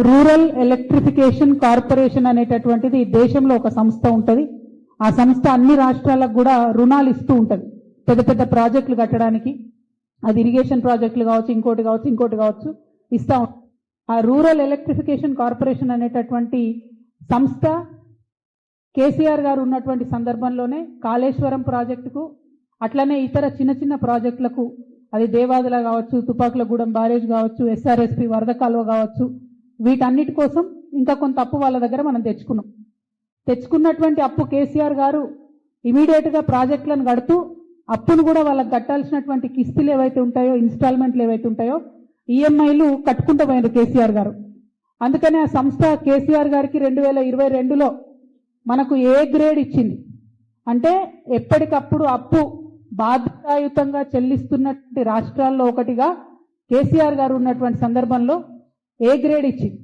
Rural electrification corporation అనేటటువంటిది దేశంలో ఒక సంస్థ ఉంటుంది. ఆ సంస్థ అన్ని రాష్ట్రాలకు కూడా రుణాలు ఇస్తూ ఉంటుంది పెద్ద పెద్ద ప్రాజెక్టులు కట్టడానికి. అది ఇరిగేషన్ ప్రాజెక్టులు కావచ్చు, ఇంకోటి కావచ్చు ఇస్తా ఉంటుంది. ఆ రూరల్ ఎలక్ట్రిఫికేషన్ కార్పొరేషన్ అనేటటువంటి సంస్థ కేసీఆర్ గారు ఉన్నటువంటి సందర్భంలోనే కాళేశ్వరం ప్రాజెక్టుకు, అట్లనే ఇతర చిన్న చిన్న ప్రాజెక్టులకు, అది దేవాదుల కావచ్చు, తుపాకులగూడెం బ్యారేజ్ కావచ్చు, ఎస్ఆర్ఎస్పి వరద కాలువ కావచ్చు, వీటన్నిటి కోసం ఇంకా కొంత అప్పు వాళ్ళ దగ్గర మనం తెచ్చుకున్నటువంటి అప్పు కేసీఆర్ గారు ఇమీడియట్ గా ప్రాజెక్టులను కడుతూ అప్పును కూడా వాళ్ళకి కట్టాల్సినటువంటి కిస్తులు ఏవైతే ఉంటాయో, ఇన్స్టాల్మెంట్లు ఏవైతే ఉంటాయో, ఈఎంఐలు కట్టుకుంటూ పోయినారు కేసీఆర్ గారు. అందుకనే ఆ సంస్థ కేసీఆర్ గారికి 2022లో మనకు ఏ గ్రేడ్ ఇచ్చింది. అంటే ఎప్పటికప్పుడు అప్పు బాధ్యతాయుతంగా చెల్లిస్తున్నటువంటి రాష్ట్రాల్లో ఒకటిగా కేసీఆర్ గారు ఉన్నటువంటి సందర్భంలో ఏ గ్రేడ్ ఇచ్చింది.